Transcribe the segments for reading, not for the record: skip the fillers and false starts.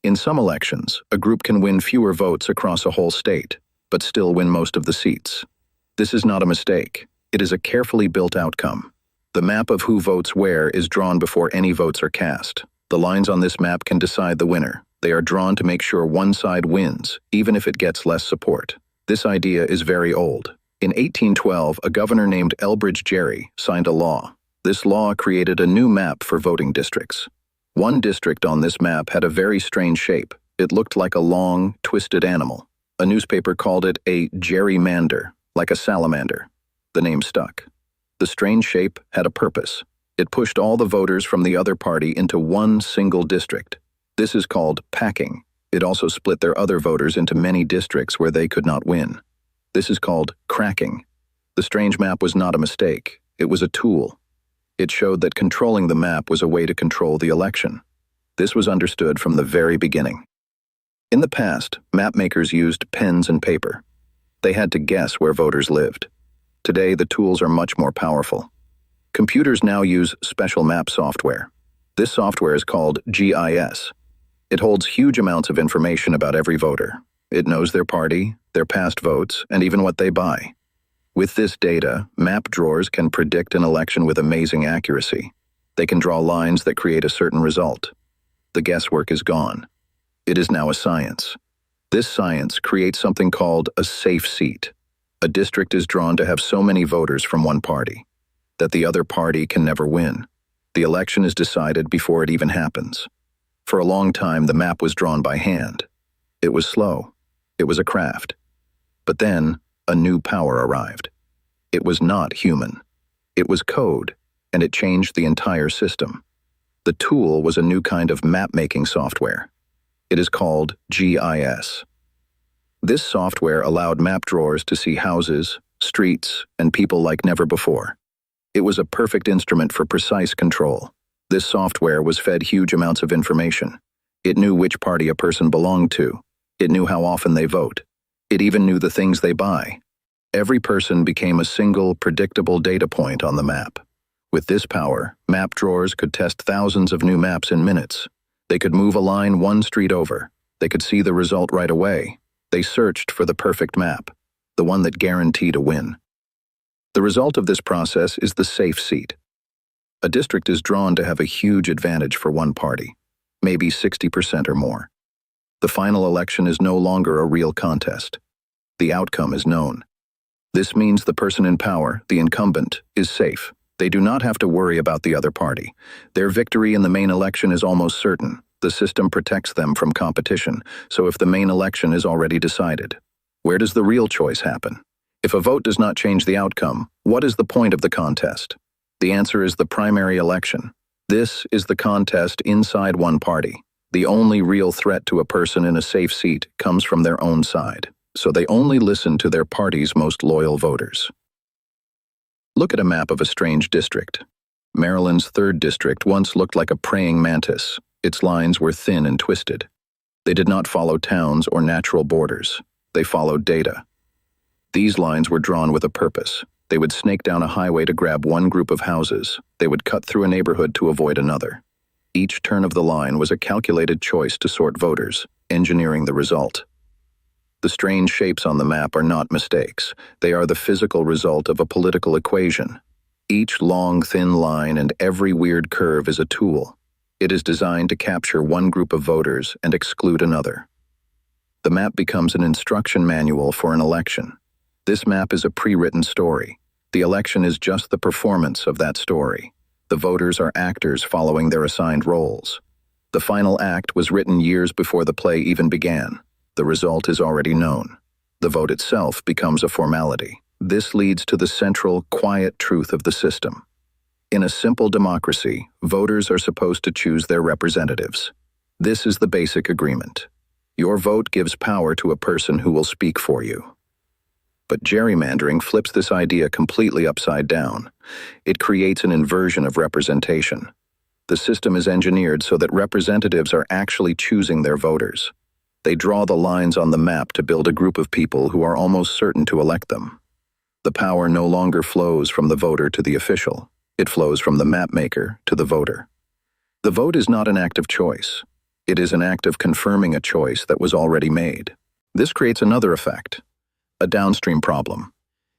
In some elections, a group can win fewer votes across a whole state, but still win most of the seats. This is not a mistake. It is a carefully built outcome. The map of who votes where is drawn before any votes are cast. The lines on this map can decide the winner. They are drawn to make sure one side wins, even if it gets less support. This idea is very old. In 1812, a governor named Elbridge Gerry signed a law. This law created a new map for voting districts. One district on this map had a very strange shape. It looked like a long, twisted animal. A newspaper called it a gerrymander, like a salamander. The name stuck. The strange shape had a purpose. It pushed all the voters from the other party into one single district. This is called packing. It also split their other voters into many districts where they could not win. This is called cracking. The strange map was not a mistake. It was a tool. It showed that controlling the map was a way to control the election. This was understood from the very beginning. In the past, map makers used pens and paper. They had to guess where voters lived. Today, the tools are much more powerful. Computers now use special map software. This software is called GIS. It holds huge amounts of information about every voter. It knows their party, their past votes, and even what they buy. With this data, map drawers can predict an election with amazing accuracy. They can draw lines that create a certain result. The guesswork is gone. It is now a science. This science creates something called a safe seat. A district is drawn to have so many voters from one party that the other party can never win. The election is decided before it even happens. For a long time, the map was drawn by hand. It was slow. It was a craft. But then, a new power arrived. It was not human. It was code, and it changed the entire system. The tool was a new kind of map-making software. It is called GIS. This software allowed map drawers to see houses, streets, and people like never before. It was a perfect instrument for precise control. This software was fed huge amounts of information. It knew which party a person belonged to. It knew how often they vote. It even knew the things they buy. Every person became a single, predictable data point on the map. With this power, map drawers could test thousands of new maps in minutes. They could move a line one street over. They could see the result right away. They searched for the perfect map, the one that guaranteed a win. The result of this process is the safe seat. A district is drawn to have a huge advantage for one party, maybe 60% or more. The final election is no longer a real contest. The outcome is known. This means the person in power, the incumbent, is safe. They do not have to worry about the other party. Their victory in the main election is almost certain. The system protects them from competition, so if the main election is already decided, where does the real choice happen? If a vote does not change the outcome, what is the point of the contest? The answer is the primary election. This is the contest inside one party. The only real threat to a person in a safe seat comes from their own side, so they only listen to their party's most loyal voters. Look at a map of a strange district. Maryland's 3rd district once looked like a praying mantis. Its lines were thin and twisted. They did not follow towns or natural borders. They followed data. These lines were drawn with a purpose. They would snake down a highway to grab one group of houses. They would cut through a neighborhood to avoid another. Each turn of the line was a calculated choice to sort voters, engineering the result. The strange shapes on the map are not mistakes. They are the physical result of a political equation. Each long, thin line and every weird curve is a tool. It is designed to capture one group of voters and exclude another. The map becomes an instruction manual for an election. This map is a pre-written story. The election is just the performance of that story. The voters are actors following their assigned roles. The final act was written years before the play even began. The result is already known. The vote itself becomes a formality. This leads to the central, quiet truth of the system. In a simple democracy, voters are supposed to choose their representatives. This is the basic agreement. Your vote gives power to a person who will speak for you. But gerrymandering flips this idea completely upside down. It creates an inversion of representation. The system is engineered so that representatives are actually choosing their voters. They draw the lines on the map to build a group of people who are almost certain to elect them. The power no longer flows from the voter to the official. It flows from the map maker to the voter. The vote is not an act of choice. It is an act of confirming a choice that was already made. This creates another effect, a downstream problem.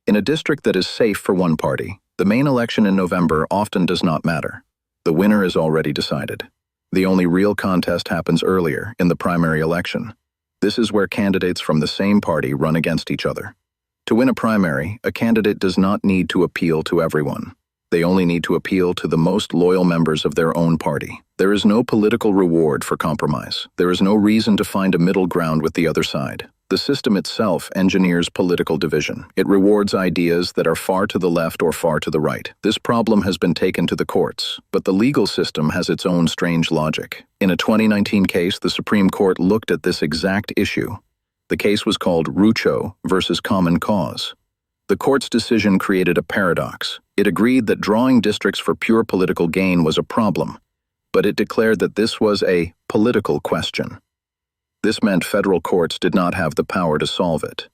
In a district that is safe for one party, the main election in November often does not matter. The winner is already decided. The only real contest happens earlier, in the primary election. This is where candidates from the same party run against each other. To win a primary, a candidate does not need to appeal to everyone. They only need to appeal to the most loyal members of their own party. There is no political reward for compromise. There is no reason to find a middle ground with the other side. The system itself engineers political division. It rewards ideas that are far to the left or far to the right. This problem has been taken to the courts, but the legal system has its own strange logic. In a 2019 case, the Supreme Court looked at this exact issue. The case was called Rucho versus Common Cause. The court's decision created a paradox. It agreed that drawing districts for pure political gain was a problem, but it declared that this was a political question. This meant federal courts did not have the power to solve it.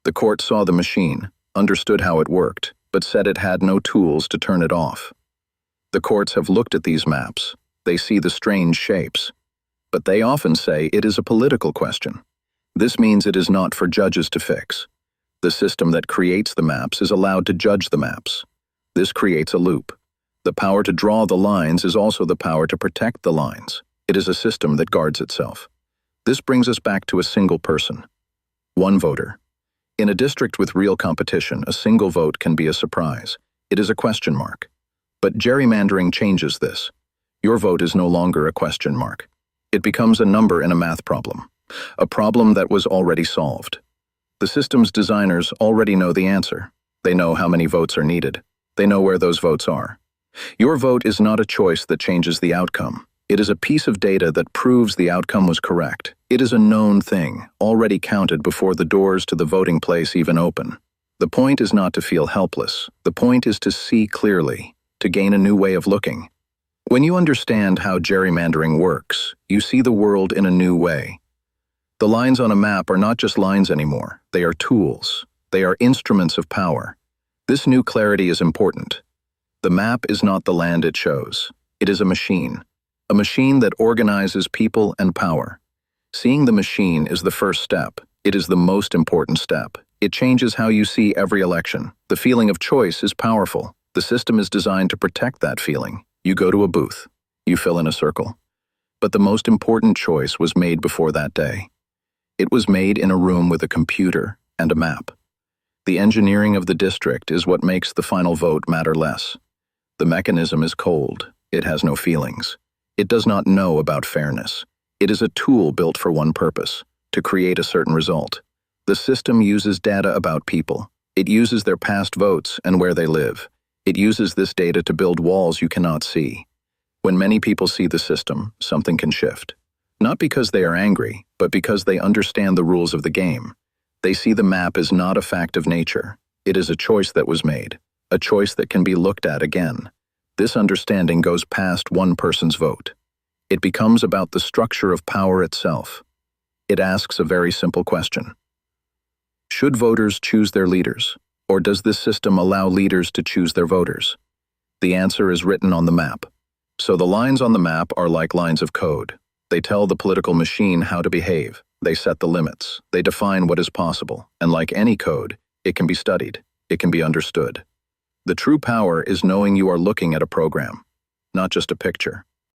The court saw the machine, understood how it worked, but said it had no tools to turn it off. The courts have looked at these maps. They see the strange shapes, but they often say it is a political question. This means it is not for judges to fix. The system that creates the maps is allowed to judge the maps. This creates a loop. The power to draw the lines is also the power to protect the lines. It is a system that guards itself. This brings us back to a single person. One voter. In a district with real competition, a single vote can be a surprise. It is a question mark. But gerrymandering changes this. Your vote is no longer a question mark. It becomes a number in a math problem, a problem that was already solved. The system's designers already know the answer. They know how many votes are needed. They know where those votes are. Your vote is not a choice that changes the outcome. It is a piece of data that proves the outcome was correct. It is a known thing, already counted before the doors to the voting place even open. The point is not to feel helpless. The point is to see clearly, to gain a new way of looking. When you understand how gerrymandering works, you see the world in a new way. The lines on a map are not just lines anymore. They are tools. They are instruments of power. This new clarity is important. The map is not the land it shows. It is a machine that organizes people and power. Seeing the machine is the first step. It is the most important step. It changes how you see every election. The feeling of choice is powerful. The system is designed to protect that feeling. You go to a booth. You fill in a circle. But the most important choice was made before that day. It was made in a room with a computer and a map. The engineering of the district is what makes the final vote matter less. The mechanism is cold. It has no feelings. It does not know about fairness. It is a tool built for one purpose, to create a certain result. The system uses data about people. It uses their past votes and where they live. It uses this data to build walls you cannot see. When many people see the system, something can shift. Not because they are angry, but because they understand the rules of the game. They see the map as not a fact of nature. It is a choice that was made, a choice that can be looked at again. This understanding goes past one person's vote. It becomes about the structure of power itself. It asks a very simple question. Should voters choose their leaders, or does this system allow leaders to choose their voters? The answer is written on the map. So the lines on the map are like lines of code. They tell the political machine how to behave. They set the limits. They define what is possible. And like any code, it can be studied. It can be understood. The true power is knowing you are looking at a program, not just a picture.